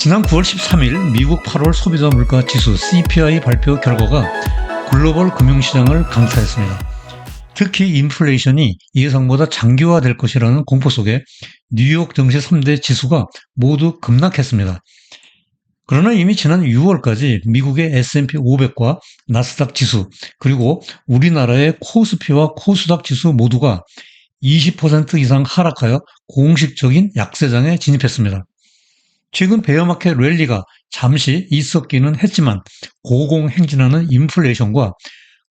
지난 9월 13일 미국 8월 소비자 물가 지수 CPI 발표 결과가 글로벌 금융시장을 강타했습니다. 특히 인플레이션이 예상보다 장기화될 것이라는 공포 속에 뉴욕 증시 3대 지수가 모두 급락했습니다. 그러나 이미 지난 6월까지 미국의 S&P 500과 나스닥 지수, 그리고 우리나라의 코스피와 코스닥 지수 모두가 20% 이상 하락하여 공식적인 약세장에 진입했습니다. 최근 베어마켓 랠리가 잠시 있었기는 했지만 고공행진하는 인플레이션과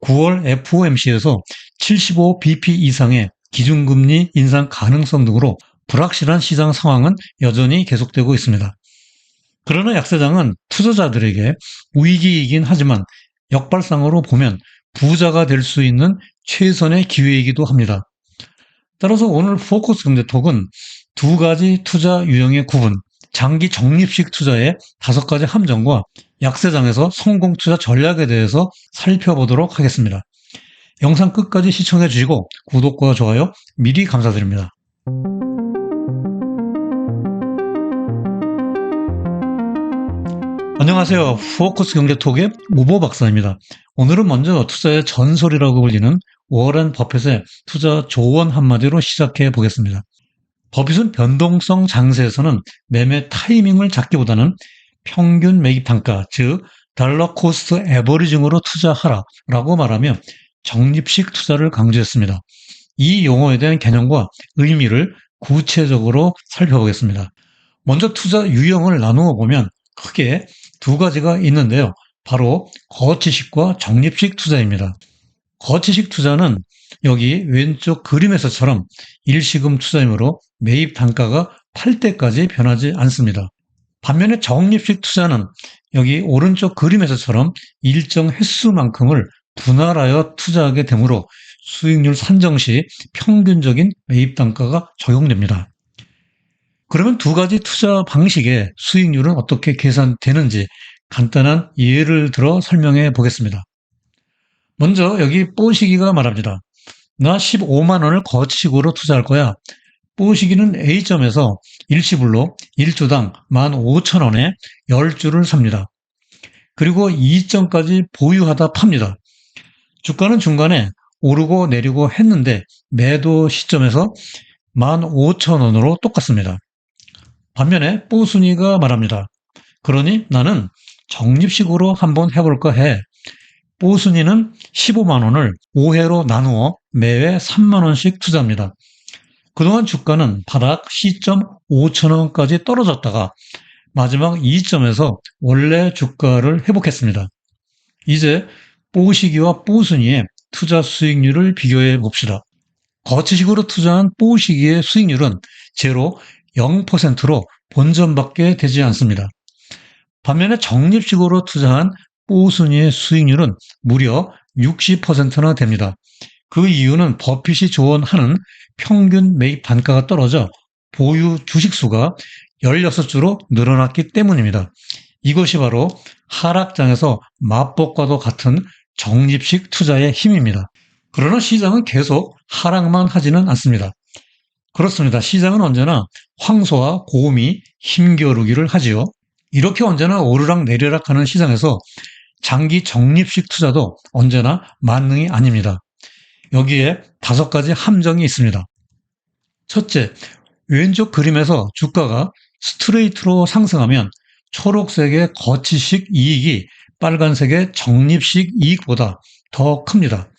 9월 FOMC에서 75bp 이상의 기준금리 인상 가능성 등으로 불확실한 시장 상황은 여전히 계속되고 있습니다. 그러나 약세장은 투자자들에게 위기이긴 하지만 역발상으로 보면 부자가 될 수 있는 최선의 기회이기도 합니다. 따라서 오늘 포커스 금대톡은 두 가지 투자 유형의 구분, 장기 적립식 투자의 5가지 함정과 약세장에서 성공 투자 전략에 대해서 살펴보도록 하겠습니다. 영상 끝까지 시청해 주시고 구독과 좋아요 미리 감사드립니다. 안녕하세요. 포커스 경제톡의 오보 박사입니다. 오늘은 먼저 투자의 전설이라고 불리는 워렌 버핏의 투자 조언 한마디로 시작해 보겠습니다. 버핏은 변동성 장세에서는 매매 타이밍을 잡기보다는 평균 매입 단가, 즉 달러 코스트 에버리징으로 투자하라라고 말하며 적립식 투자를 강조했습니다. 이 용어에 대한 개념과 의미를 구체적으로 살펴보겠습니다. 먼저 투자 유형을 나누어 보면 크게 두 가지가 있는데요. 바로 거치식과 적립식 투자입니다. 거치식 투자는 여기 왼쪽 그림에서처럼 일시금 투자이므로 매입 단가가 팔 때까지 변하지 않습니다. 반면에 적립식 투자는 여기 오른쪽 그림에서처럼 일정 횟수만큼을 분할하여 투자하게 되므로 수익률 산정 시 평균적인 매입 단가가 적용됩니다. 그러면 두 가지 투자 방식의 수익률은 어떻게 계산되는지 간단한 예를 들어 설명해 보겠습니다. 먼저 여기 뽀시기가 말합니다. 나 15만 원을 거치식으로 투자할 거야. 뽀시기는 A점에서 일시불로 1주당 15,000원에 10주를 삽니다. 그리고 2점까지 보유하다 팝니다. 주가는 중간에 오르고 내리고 했는데 매도 시점에서 15,000원으로 똑같습니다. 반면에 뽀순이가 말합니다. 그러니 나는 적립식으로 한번 해볼까 해. 뽀순이는 15만 원을 5회로 나누어 매회 3만 원씩 투자합니다. 그동안 주가는 바닥 시점 5,000원까지 떨어졌다가 마지막 2점에서 원래 주가를 회복했습니다. 이제 뽀시기와 뽀순이의 투자 수익률을 비교해 봅시다. 거치식으로 투자한 뽀시기의 수익률은 제로 0%로 본전밖에 되지 않습니다. 반면에 적립식으로 투자한 뽀순이의 수익률은 무려 60%나 됩니다. 그 이유는 버핏이 조언하는 평균 매입 단가가 떨어져 보유 주식수가 16주로 늘어났기 때문입니다. 이것이 바로 하락장에서 마법과도 같은 적립식 투자의 힘입니다. 그러나 시장은 계속 하락만 하지는 않습니다. 그렇습니다. 시장은 언제나 황소와 곰이 힘겨루기를 하지요. 이렇게 언제나 오르락 내리락 하는 시장에서 장기 적립식 투자도 언제나 만능이 아닙니다. 여기에 5가지 함정이 있습니다. 첫째, 왼쪽 그림에서 주가가 스트레이트로 상승하면 초록색의 거치식 이익이 빨간색의 적립식 이익보다 더 큽니다.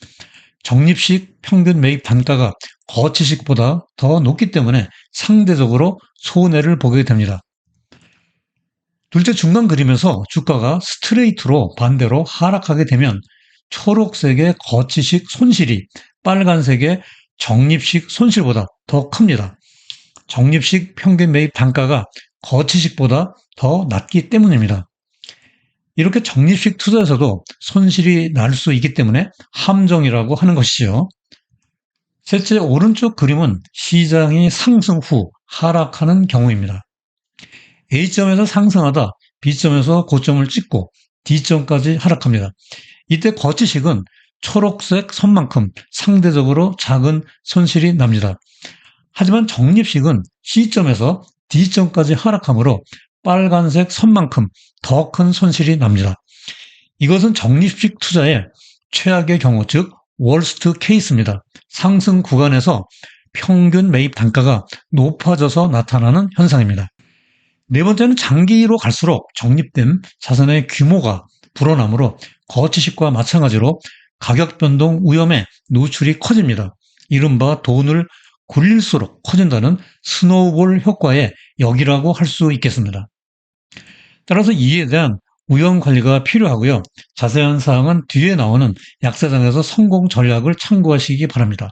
적립식 평균 매입 단가가 거치식보다 더 높기 때문에 상대적으로 손해를 보게 됩니다. 둘째, 중간 그림에서 주가가 스트레이트로 반대로 하락하게 되면 초록색의 거치식 손실이 빨간색의 적립식 손실보다 더 큽니다. 적립식 평균 매입 단가가 거치식보다 더 낮기 때문입니다. 이렇게 적립식 투자에서도 손실이 날 수 있기 때문에 함정이라고 하는 것이죠. 셋째, 오른쪽 그림은 시장이 상승 후 하락하는 경우입니다. A점에서 상승하다 B점에서 고점을 찍고 D점까지 하락합니다. 이때 거치식은 초록색 선만큼 상대적으로 작은 손실이 납니다. 하지만 적립식은 C점에서 D점까지 하락하므로 빨간색 선만큼 더 큰 손실이 납니다. 이것은 적립식 투자의 최악의 경우, 즉 월스트 케이스입니다. 상승 구간에서 평균 매입 단가가 높아져서 나타나는 현상입니다. 네 번째는 장기로 갈수록 적립된 자산의 규모가 불어나므로 거치식과 마찬가지로 가격 변동 위험에 노출이 커집니다. 이른바 돈을 굴릴수록 커진다는 스노우볼 효과의 역이라고 할 수 있겠습니다. 따라서 이에 대한 위험 관리가 필요하고요. 자세한 사항은 뒤에 나오는 약세장에서 성공 전략을 참고하시기 바랍니다.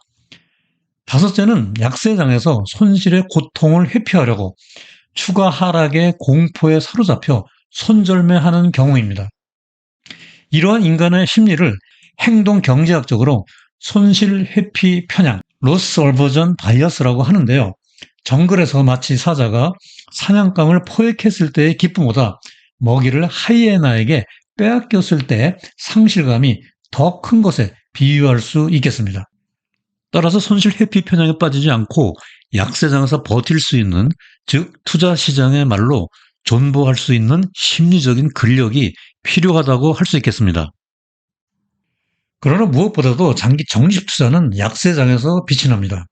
다섯째는 약세장에서 손실의 고통을 회피하려고 추가 하락의 공포에 사로잡혀 손절매하는 경우입니다. 이러한 인간의 심리를 행동 경제학적으로 손실 회피 편향, 로스 얼버전 바이어스라고 하는데요. 정글에서 마치 사자가 사냥감을 포획했을 때의 기쁨보다 먹이를 하이에나에게 빼앗겼을 때의 상실감이 더 큰 것에 비유할 수 있겠습니다. 따라서 손실 회피 편향에 빠지지 않고 약세장에서 버틸 수 있는, 즉 투자 시장의 말로 존버할 수 있는 심리적인 근력이 필요하다고 할 수 있겠습니다. 그러나 무엇보다도 장기 적립 투자는 약세장에서 빛이 납니다.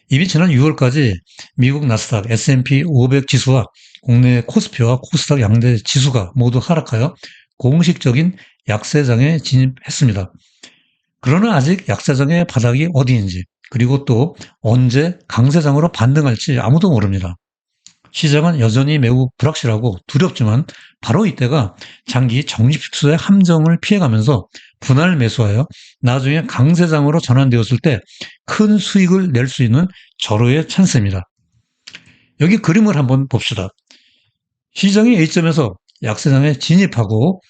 이미 지난 6월까지 미국 나스닥, S&P 500 지수와 국내 코스피와 코스닥 양대 지수가 모두 하락하여 공식적인 약세장에 진입했습니다. 그러나 아직 약세장의 바닥이 어디인지, 그리고 또 언제 강세장으로 반등할지 아무도 모릅니다. 시장은 여전히 매우 불확실하고 두렵지만 바로 이때가 장기 적립 투자의 함정을 피해가면서 분할 매수하여 나중에 강세장으로 전환되었을 때 큰 수익을 낼 수 있는 절호의 찬스입니다. 여기 그림을 한번 봅시다. 시장이 A점에서 약세장에 진입하고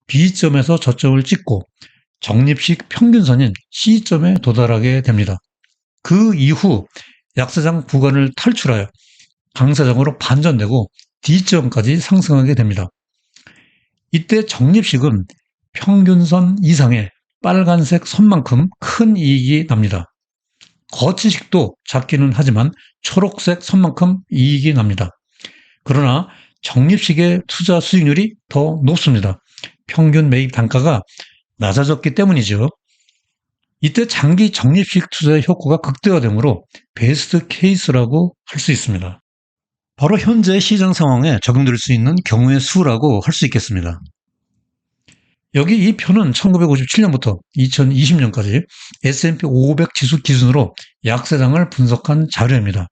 B점에서 저점을 찍고 적립식 평균선인 C점에 도달하게 됩니다. 그 이후 약세장 구간을 탈출하여 강세장으로 반전되고 D점까지 상승하게 됩니다. 이때 적립식은 평균선 이상의 빨간색 선만큼 큰 이익이 납니다. 거치식도 작기는 하지만 초록색 선만큼 이익이 납니다. 그러나 적립식의 투자 수익률이 더 높습니다. 평균 매입 단가가 낮아졌기 때문이죠. 이때 장기 적립식 투자의 효과가 극대화되므로 베스트 케이스라고 할 수 있습니다. 바로 현재 시장 상황에 적용될 수 있는 경우의 수라고 할 수 있겠습니다. 여기 이 표는 1957년부터 2020년까지 S&P 500 지수 기준으로 약세장을 분석한 자료입니다.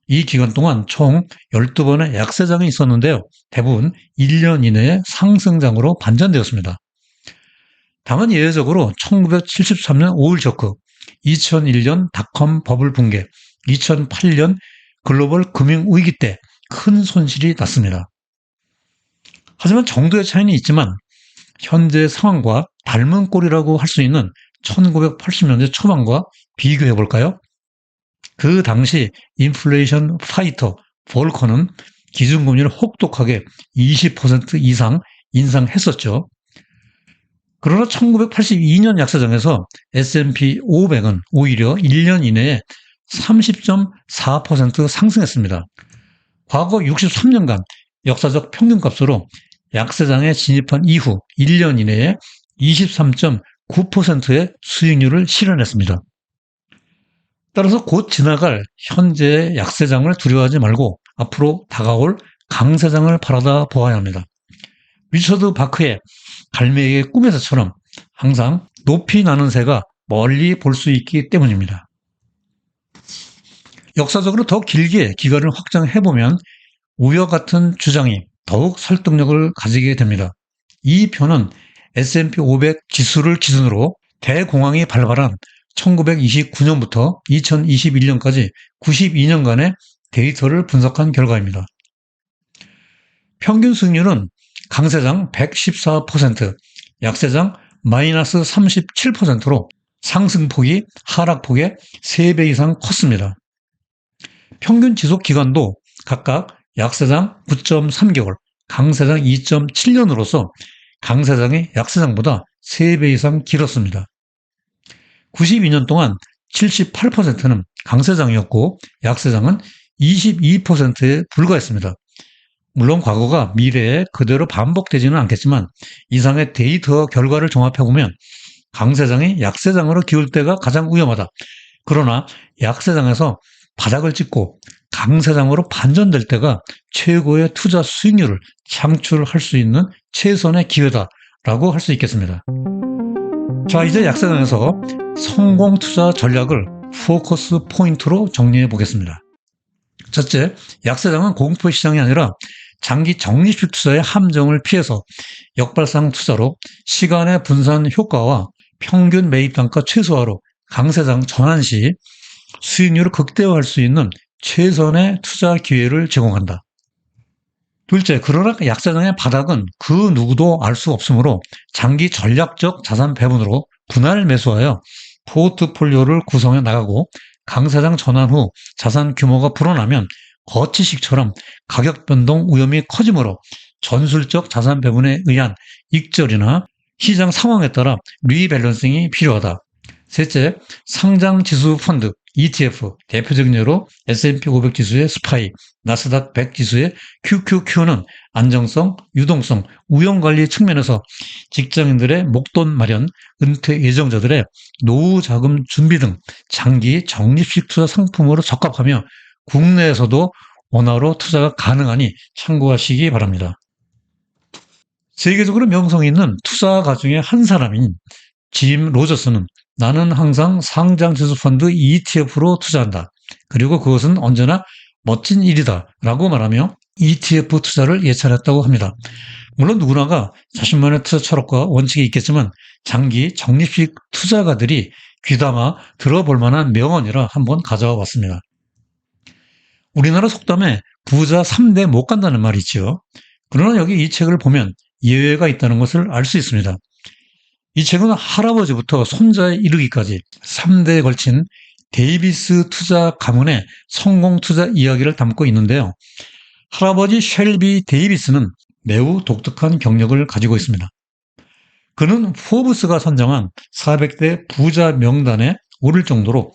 이 기간 동안 총 12번의 약세장이 있었는데요. 대부분 1년 이내에 상승장으로 반전되었습니다. 다만 예외적으로 1973년 오일 쇼크, 2001년 닷컴 버블 붕괴, 2008년 글로벌 금융위기 때 큰 손실이 났습니다. 하지만 정도의 차이는 있지만 현재 상황과 닮은 꼴이라고 할 수 있는 1980년대 초반과 비교해 볼까요? 그 당시 인플레이션 파이터 볼커는 기준금리를 혹독하게 20% 이상 인상했었죠. 그러나 1982년 약세장에서 S&P 500은 오히려 1년 이내에 30.4% 상승했습니다. 과거 63년간 역사적 평균값으로 약세장에 진입한 이후 1년 이내에 23.9%의 수익률을 실현했습니다. 따라서 곧 지나갈 현재의 약세장을 두려워하지 말고 앞으로 다가올 강세장을 바라다 보아야 합니다. 리처드 바크의 갈매기의 꿈에서처럼 항상 높이 나는 새가 멀리 볼 수 있기 때문입니다. 역사적으로 더 길게 기간을 확장해보면 우여 같은 주장이 더욱 설득력을 가지게 됩니다. 이 표는 S&P 500 지수를 기준으로 대공황이 발발한 1929년부터 2021년까지 92년간의 데이터를 분석한 결과입니다. 평균 수익률은 강세장 114%, 약세장 마이너스 37%로 상승폭이 하락폭의 3배 이상 컸습니다. 평균 지속 기간도 각각 약세장 9.3개월, 강세장 2.7년으로서 강세장이 약세장보다 3배 이상 길었습니다. 92년 동안 78%는 강세장이었고 약세장은 22%에 불과했습니다. 물론 과거가 미래에 그대로 반복되지는 않겠지만 이상의 데이터 결과를 종합해보면 강세장이 약세장으로 기울 때가 가장 위험하다. 그러나 약세장에서 바닥을 찍고 강세장으로 반전될 때가 최고의 투자 수익률을 창출할 수 있는 최선의 기회다라고 할 수 있겠습니다. 자, 이제 약세장에서 성공 투자 전략을 포커스 포인트로 정리해 보겠습니다. 첫째, 약세장은 공포 시장이 아니라 장기 적립식 투자의 함정을 피해서 역발상 투자로 시간의 분산 효과와 평균 매입 단가 최소화로 강세장 전환 시 수익률을 극대화할 수 있는 최선의 투자 기회를 제공한다. 둘째, 그러나 약세장의 바닥은 그 누구도 알 수 없으므로 장기 전략적 자산 배분으로 분할 매수하여 포트폴리오를 구성해 나가고 강세장 전환 후 자산 규모가 불어나면 거치식처럼 가격 변동 위험이 커지므로 전술적 자산 배분에 의한 익절이나 시장 상황에 따라 리밸런싱이 필요하다. 셋째, 상장 지수 펀드, ETF, 대표적인 예로 S&P 500 지수의 스파이, 나스닥 100 지수의 QQQ는 안정성, 유동성, 우연관리 측면에서 직장인들의 목돈 마련, 은퇴 예정자들의 노후 자금 준비 등 장기 적립식 투자 상품으로 적합하며 국내에서도 원화로 투자가 가능하니 참고하시기 바랍니다. 세계적으로 명성이 있는 투자가 중에 한 사람인 짐 로저스는 나는 항상 상장 지수 펀드 ETF로 투자한다. 그리고 그것은 언제나 멋진 일이다 라고 말하며 ETF 투자를 예찬했다고 합니다. 물론 누구나가 자신만의 투자 철학과 원칙이 있겠지만 장기 적립식 투자가들이 귀담아 들어볼 만한 명언이라 한번 가져와 봤습니다. 우리나라 속담에 부자 3대 못 간다는 말이 있지요. 그러나 여기 이 책을 보면 예외가 있다는 것을 알 수 있습니다. 이 책은 할아버지부터 손자에 이르기까지 3대에 걸친 데이비스 투자 가문의 성공 투자 이야기를 담고 있는데요. 할아버지 쉘비 데이비스는 매우 독특한 경력을 가지고 있습니다. 그는 포브스가 선정한 400대 부자 명단에 오를 정도로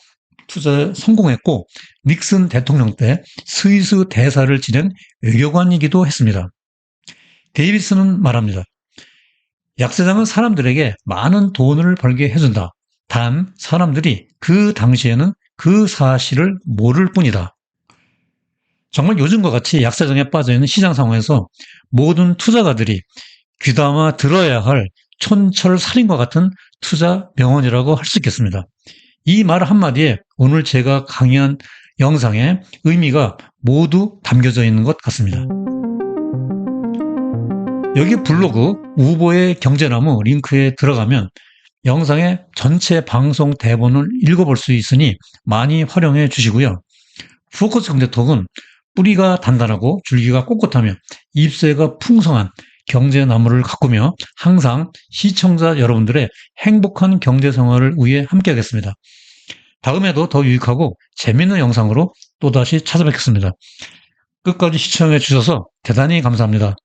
투자에 성공했고 닉슨 대통령 때 스위스 대사를 지낸 외교관이기도 했습니다. 데이비스는 말합니다. 약세장은 사람들에게 많은 돈을 벌게 해준다. 단 사람들이 그 당시에는 그 사실을 모를 뿐이다. 정말 요즘과 같이 약세장에 빠져있는 시장 상황에서 모든 투자가들이 귀담아 들어야 할 촌철살인과 같은 투자 명언이라고 할 수 있겠습니다. 이 말 한마디에 오늘 제가 강의한 영상의 의미가 모두 담겨져 있는 것 같습니다. 여기 블로그 우보의 경제나무 링크에 들어가면 영상의 전체 방송 대본을 읽어볼 수 있으니 많이 활용해 주시고요. 포커스 경제톡은 뿌리가 단단하고 줄기가 꼿꼿하며 잎새가 풍성한 경제나무를 가꾸며 항상 시청자 여러분들의 행복한 경제생활을 위해 함께하겠습니다. 다음에도 더 유익하고 재미있는 영상으로 또다시 찾아뵙겠습니다. 끝까지 시청해 주셔서 대단히 감사합니다.